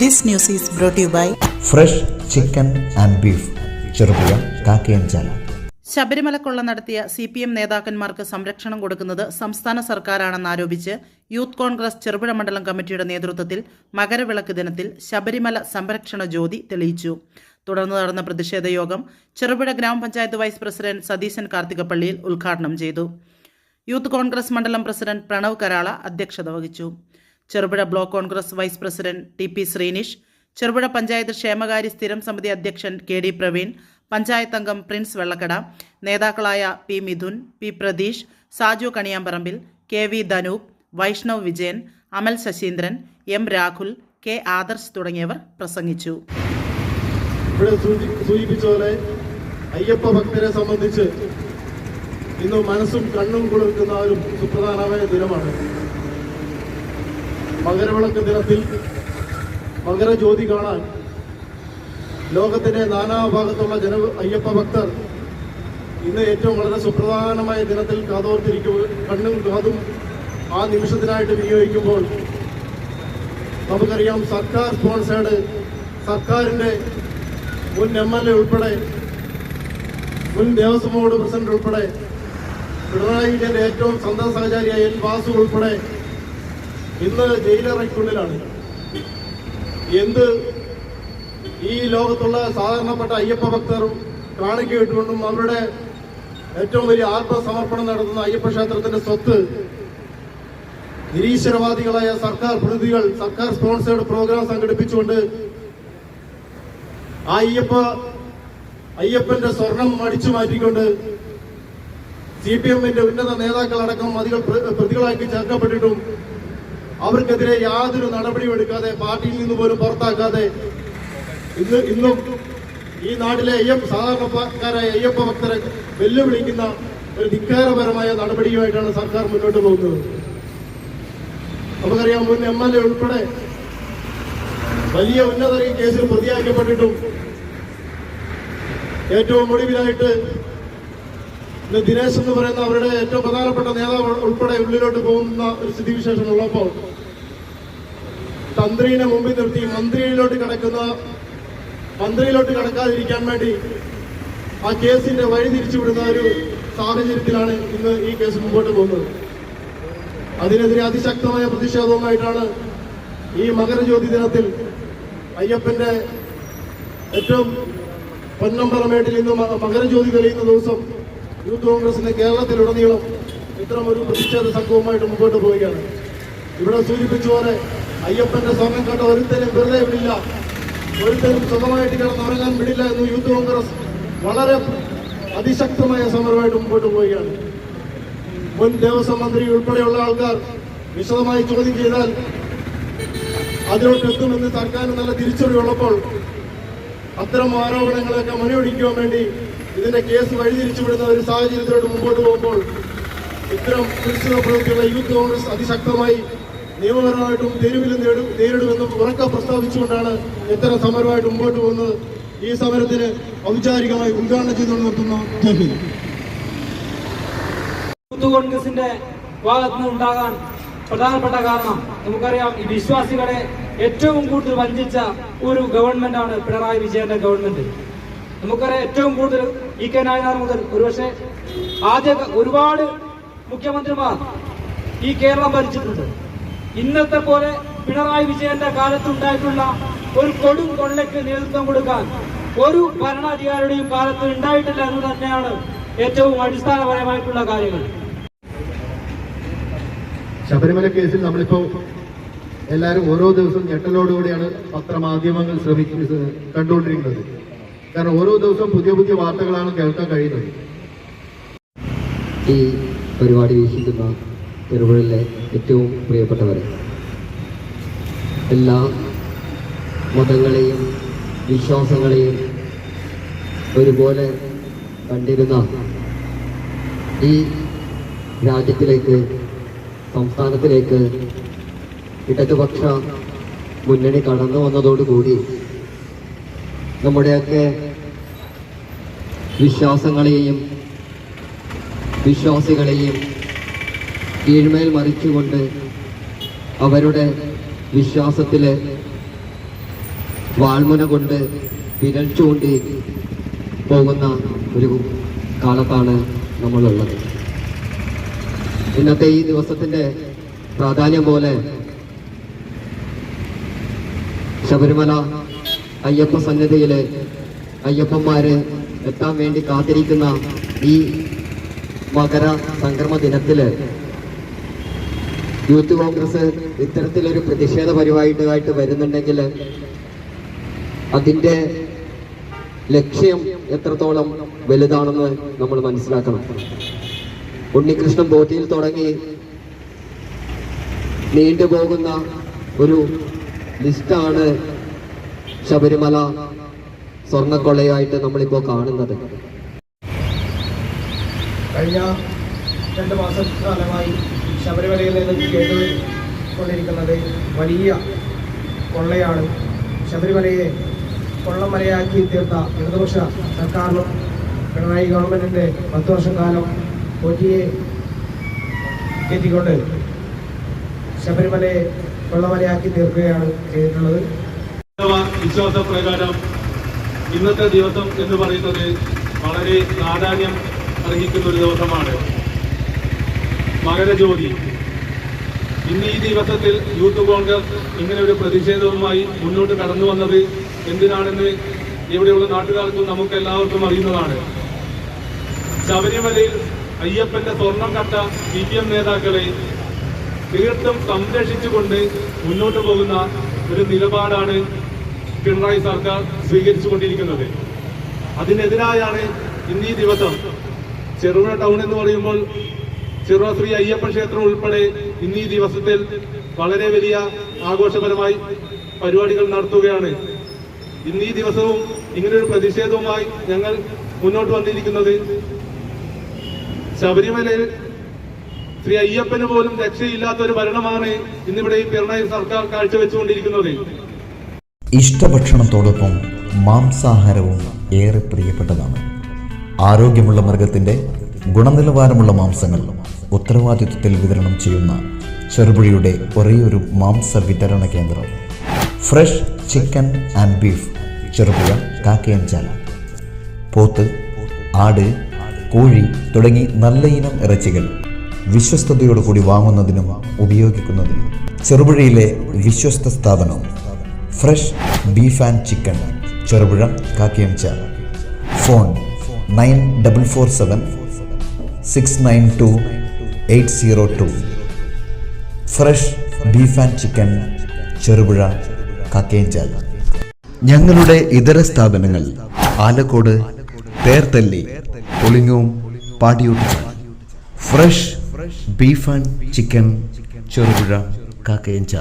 This news is brought to you by Fresh Chicken and Beef, Cherupuzha കാക്കയഞ്ചാല. ശബരിമലക്കൊള്ള നടത്തിയ CPM നേതാക്കന്മാർക്ക് സംരക്ഷണം കൊടുക്കുന്നത് സംസ്ഥാന സർക്കാരാണെന്നാരോപിച്ച് യൂത്ത് കോൺഗ്രസ് ചെറുപുഴ മണ്ഡലം കമ്മിറ്റിയുടെ നേതൃത്വത്തിൽ മകരവിളക്ക് ദിനത്തിൽ ശബരിമല സംരക്ഷണ ജ്യോതി തെളിയിച്ചു. തുടർന്ന് നടന്ന പ്രതിഷേധ യോഗം ചെറുപുഴ ഗ്രാമപഞ്ചായത്ത് വൈസ് പ്രസിഡന്റ് സതീശൻ കാർത്തികപ്പള്ളിയിൽ ഉദ്ഘാടനം ചെയ്തു. യൂത്ത് കോൺഗ്രസ് മണ്ഡലം പ്രസിഡന്റ് പ്രണവ് കരാള അധ്യക്ഷത വഹിച്ചു. Cherupuzha block Congress vice president TP Sreenish, Cherupuzha panchayat ക്ഷേമകാര്യ സ്ഥിരം സമിതി അധ്യക്ഷൻ KD പ്രവീൺ, പഞ്ചായത്ത് അംഗം പ്രിൻസ് വെള്ളക്കട, നേതാക്കളായ P Mithun, P Pratheesh, Saju Kaniyamparambil, KV Dhanoop, Vaishnav Vijayan, അമൽ ശശീന്ദ്രൻ, M രാഹുൽ, K ആദർശ് തുടങ്ങിയവർ പ്രസംഗിച്ചു. ഇവിടെ സൂചിപ്പിച്ച പോലെ അയ്യപ്പ ഭക്തരെ സംബന്ധിച്ച് ഇന്ന് മനസ്സും കണ്ണും കുളിർക്കുന്ന ഒരു സുപ്രധാനമായ ദിനമാണ്. മകരവിളക്ക് ദിനത്തിൽ മകരജ്യോതി കാണാൻ ലോകത്തിന്റെ നാനാഭാഗത്തുള്ള അയ്യപ്പ ഭക്തർ ഇന്ന് ഏറ്റവും വളരെ സുപ്രധാനമായ ദിനത്തിൽ കാതോർത്തിരിക്കുക, കണ്ണും കാതും ആ നിമിഷത്തിനായിട്ട് വിനിയോഗിക്കുമ്പോൾ നമുക്കറിയാം, സർക്കാർ സ്പോൺസേഡ്, സർക്കാരിന്റെ മുൻ MLA ഉൾപ്പെടെ, മുൻ ദേവസ്വം ബോർഡ് പ്രസിഡന്റ് ഉൾപ്പെടെ, പിണറായി വിജയന്റെ ഏറ്റവും സ്വന്തം സഹചാരിയായ L വാസു ഉൾപ്പെടെ ഇന്ന് ജയിലറയ്ക്കുള്ളിലാണ്. എന്ത് ഈ ലോകത്തുള്ള സാധാരണപ്പെട്ട അയ്യപ്പ ഭക്തർ കാണിക്കയിട്ടുകൊണ്ടും അവരുടെ ഏറ്റവും വലിയ ആത്മസമർപ്പണം നടത്തുന്ന അയ്യപ്പ ക്ഷേത്രത്തിന്റെ സ്വത്ത് നിരീശ്വരവാദികളായ സർക്കാർ പ്രതിനിധികൾ സർക്കാർ സ്പോൺസേഡ് പ്രോഗ്രാം സംഘടിപ്പിച്ചുകൊണ്ട് ആ അയ്യപ്പന്റെ സ്വർണം അടിച്ചു മാറ്റിക്കൊണ്ട് CPMന്റെ ഉന്നത നേതാക്കളടക്കം പ്രതികളാക്കി ചേർക്കപ്പെട്ടിട്ടും അവർക്കെതിരെ യാതൊരു നടപടിയും എടുക്കാതെ, പാർട്ടിയിൽ നിന്ന് പോലും പുറത്താക്കാതെ ഇന്നും ഈ നാട്ടിലെ സാധാരണക്കാരായ അയ്യപ്പ ഭക്തരെ വെല്ലുവിളിക്കുന്ന ഒരു ധിക്കാരപരമായ നടപടിയുമായിട്ടാണ് സർക്കാർ മുന്നോട്ട് പോകുന്നത്. നമുക്കറിയാം, മുൻ MLA ഉൾപ്പെടെ വലിയ ഉന്നതർ ഈ കേസിൽ പ്രതിയാക്കപ്പെട്ടിട്ടും ഏറ്റവും ഒടുവിലായിട്ട് ദിനേശ് എന്ന് പറയുന്ന അവരുടെ ഏറ്റവും പ്രധാനപ്പെട്ട നേതാവ് ഉൾപ്പെടെ ഉള്ളിലോട്ട് പോകുന്ന ഒരു സ്ഥിതിവിശേഷം ഉള്ളപ്പോൾ തന്ത്രിനെ മുമ്പിൽ നിർത്തി മന്ത്രിയിലോട്ട് കടക്കാതിരിക്കാൻ വേണ്ടി ആ കേസിന്റെ വഴി തിരിച്ചുവിടുന്ന ഒരു സാഹചര്യത്തിലാണ് ഇന്ന് ഈ കേസ് മുമ്പോട്ട് പോകുന്നത്. അതിനെതിരെ അതിശക്തമായ പ്രതിഷേധവുമായിട്ടാണ് ഈ മകരജ്യോതി ദിനത്തിൽ അയ്യപ്പന്റെ ഏറ്റവും പൊന്നമ്പലമേട്ടിൽ ഇന്ന് മകരജ്യോതി തെളിയുന്ന ദിവസം യൂത്ത് കോൺഗ്രസിന്റെ കേരളത്തിലുടനീളം ഇത്തരം ഒരു പ്രതിഷേധ സംഘവുമായിട്ട് മുമ്പോട്ട് പോവുകയാണ്. ഇവിടെ സൂചിപ്പിച്ച പോലെ അയ്യപ്പന്റെ സ്വർണം കണ്ട ഒരുത്തരും വെറുതെ വിടില്ല, ഒരുത്തരും സുഖമായിട്ട് കിടന്നുറങ്ങാൻ വിടില്ല എന്ന് യൂത്ത് കോൺഗ്രസ് വളരെ അതിശക്തമായ സമരമായിട്ട് മുമ്പോട്ട് പോവുകയാണ്. മുൻ ദേവസ്വം മന്ത്രി ഉൾപ്പെടെയുള്ള ആൾക്കാർ വിശദമായി ചോദ്യം ചെയ്താൽ അതിലോട്ടെത്തുമെന്ന് സർക്കാരിന് നല്ല തിരിച്ചറിവുള്ളപ്പോൾ അത്തരം ആരോപണങ്ങളൊക്കെ മണിയൊടിക്കുവാൻ വേണ്ടി ഇതിന്റെ കേസ് വഴിതിരിച്ചുവിടുന്ന ഒരു സാഹചര്യത്തിലോട്ട് മുമ്പോട്ട് പോകുമ്പോൾ ഇത്തരം കുരിശിത പ്രവൃത്തിയുള്ള യൂത്ത് കോൺഗ്രസ് അതിശക്തമായി നിയമപരമായിട്ടും തെരുവിലും നേരിടുമെന്നും ഉറക്കെ പ്രസ്താവിച്ചുകൊണ്ടാണ് ഇത്തരം സമരമായിട്ട് മുമ്പോട്ട് പോകുന്നത്. ഈ സമരത്തിന് ഔപചാരികമായി ഉദ്ഘാടനം ചെയ്തു നിർത്തുന്നു. യൂത്ത് കോൺഗ്രസിന്റെ ഭാഗത്തുനിന്ന് ഉണ്ടാകാൻ പ്രധാനപ്പെട്ട കാരണം നമുക്കറിയാം, ഈ വിശ്വാസികളെ ഏറ്റവും കൂടുതൽ വഞ്ചിച്ച ഒരു ഗവൺമെന്റാണ് പിണറായി വിജയന്റെ ഗവൺമെന്റ്. നമുക്കറിയാം, ഏറ്റവും കൂടുതൽ EK നായനാർ മുതൽ ഒരുപക്ഷെ ഒരുപാട് മുഖ്യമന്ത്രിമാർ ഈ കേരളം ഭരിച്ചിട്ടുണ്ട്. ഇന്നത്തെ പോലെ പിണറായി വിജയന്റെ കാലത്തുണ്ടായിട്ടുള്ള ഒരു കൊടും കൊള്ളയ്ക്ക് നേതൃത്വം കൊടുക്കാൻ ഒരു ഭരണാധികാരിയുടെയും കാലത്ത് ഉണ്ടായിട്ടില്ല എന്ന് തന്നെയാണ് ഏറ്റവും അടിസ്ഥാനപരമായിട്ടുള്ള കാര്യങ്ങൾ. ശബരിമല കേസിൽ നമ്മളിപ്പോ എല്ലാവരും ഓരോ ദിവസവും ഞെട്ടലോടുകൂടിയാണ് പത്രമാധ്യമങ്ങൾ കണ്ടുകൊണ്ടിരിക്കുന്നത്. കാരണം ഓരോ ദിവസവും പുതിയ പുതിയ വാർത്തകളാണ് കേൾക്കാൻ കഴിയുന്നത്. ഈ പരിപാടി വീക്ഷിക്കുന്ന ചെറുപുഴയിലെ ഏറ്റവും പ്രിയപ്പെട്ടവരെ, എല്ലാ മതങ്ങളെയും വിശ്വാസങ്ങളെയും ഒരുപോലെ കണ്ടിരുന്ന ഈ രാജ്യത്തിലേക്ക്, സംസ്ഥാനത്തിലേക്ക് ഇടതുപക്ഷ മുന്നണി കടന്നു വന്നതോടുകൂടി നമ്മുടെയൊക്കെ വിശ്വാസികളെയും കീഴ്മേൽ മറിച്ചുകൊണ്ട് അവരുടെ വിശ്വാസത്തിൽ വാൾമുന കൊണ്ട് വിരൽ ചൂണ്ടി പോകുന്ന ഒരു കാലത്താണ് നമ്മളുള്ളത്. ഇന്നത്തെ ഈ ദിവസത്തിന്റെ പ്രാധാന്യം പോലെ ശബരിമല അയ്യപ്പ സന്നിധിയില് അയ്യപ്പന്മാര് എത്താൻ വേണ്ടി കാത്തിരിക്കുന്ന ഈ മകര സംക്രമ ദിനത്തില് യൂത്ത് കോൺഗ്രസ് ഇത്തരത്തിലൊരു പ്രതിഷേധ പരിപാടിയായിട്ട് വരുന്നുണ്ടെങ്കിൽ അതിൻ്റെ ലക്ഷ്യം എത്രത്തോളം വലുതാണെന്ന് നമ്മൾ മനസ്സിലാക്കണം. ഉണ്ണികൃഷ്ണൻ പോറ്റിയിൽ തുടങ്ങി നീണ്ടുപോകുന്ന ഒരു ലിസ്റ്റാണ് ശബരിമല സ്വർണ്ണക്കൊള്ളയായിട്ട് നമ്മളിപ്പോൾ കാണുന്നത്. കഴിഞ്ഞ 2 മാസക്കാലമായി ശബരിമലയിൽ നിന്നും കേട്ടുകൊണ്ടിരിക്കുന്നത് വലിയ കൊള്ളയാണ്. ശബരിമലയെ കൊള്ളമലയാക്കി തീർത്ത ഇടതുപക്ഷ സർക്കാരിനും പിണറായി ഗവൺമെന്റിന്റെ 10 വർഷക്കാലം പോറ്റിയെ കയറ്റിക്കൊണ്ട് ശബരിമലയെ കൊള്ളമലയാക്കി തീർക്കുകയാണ് ചെയ്തിട്ടുള്ളത്. വിശ്വാസപ്രകാരം ഇന്നത്തെ ദിവസം എന്ന് പറയുന്നത് വളരെ പ്രാധാന്യം അർഹിക്കുന്ന ഒരു ദിവസമാണ്. മകരജ്യോതി. ഇന്ന് ഈ ദിവസത്തിൽ യൂത്ത് കോൺഗ്രസ് ഇങ്ങനെ ഒരു പ്രതിഷേധവുമായി മുന്നോട്ട് കടന്നു വന്നത് എന്തിനാണെന്ന് ഇവിടെയുള്ള നാട്ടുകാർക്കും നമുക്ക് എല്ലാവർക്കും അറിയുന്നതാണ്. ശബരിമലയിൽ അയ്യപ്പന്റെ സ്വർണം കട്ട CPM നേതാക്കളെ തീർത്തും സംരക്ഷിച്ചുകൊണ്ട് മുന്നോട്ട് പോകുന്ന ഒരു നിലപാടാണ് പിണറായി സർക്കാർ സ്വീകരിച്ചുകൊണ്ടിരിക്കുന്നത്. അതിനെതിരായാണ് ഇന്ന് ഈ ദിവസം ചെറുപുഴ ടൗൺ എന്ന് പറയുമ്പോൾ ചെറുപുഴ ശ്രീ അയ്യപ്പ ക്ഷേത്രം ഉൾപ്പെടെ ഇന്ന് ഈ ദിവസത്തിൽ വളരെ വലിയ ആഘോഷപരമായി പരിപാടികൾ നടത്തുകയാണ്. ഇന്ന് ഈ ദിവസവും ഇങ്ങനൊരു പ്രതിഷേധവുമായി ഞങ്ങൾ മുന്നോട്ട് വന്നിരിക്കുന്നത് ശബരിമലയിൽ ശ്രീ അയ്യപ്പന് പോലും രക്ഷയില്ലാത്ത ഒരു ഭരണമാണ് ഇന്നിവിടെ ഈ പിണറായി സർക്കാർ കാഴ്ചവെച്ചുകൊണ്ടിരിക്കുന്നത്. ഇഷ്ടഭക്ഷണത്തോടൊപ്പം മാംസാഹാരവും ഏറെ പ്രിയപ്പെട്ടതാണ്. ആരോഗ്യമുള്ള മൃഗത്തിൻ്റെ ഗുണനിലവാരമുള്ള മാംസങ്ങൾ ഉത്തരവാദിത്വത്തിൽ വിതരണം ചെയ്യുന്ന ചെറുപുഴയുടെ ഒരേയൊരു മാംസ വിതരണ കേന്ദ്രം fresh chicken and beef Cherupuzha Kakkayanchal. പോത്ത്, ആട്, കോഴി തുടങ്ങി നല്ല ഇനം ഇറച്ചികൾ വിശ്വസ്തയോടുകൂടി വാങ്ങുന്നതിനും ഉപയോഗിക്കുന്നതിനും ചെറുപുഴയിലെ വിശ്വസ്ത സ്ഥാപനം fresh beef and chicken Cherupuzha Kakkayanchal. Phone 9447-692-802. Fresh beef and chicken Cherupuzha Kakkayanchal. ഞങ്ങളുടെ ഇതര സ്ഥാപനങ്ങൾ Alakode, Therthally, Pulingome, Padiyoottuchal. Fresh beef and chicken Cherupuzha Kakkayanchal.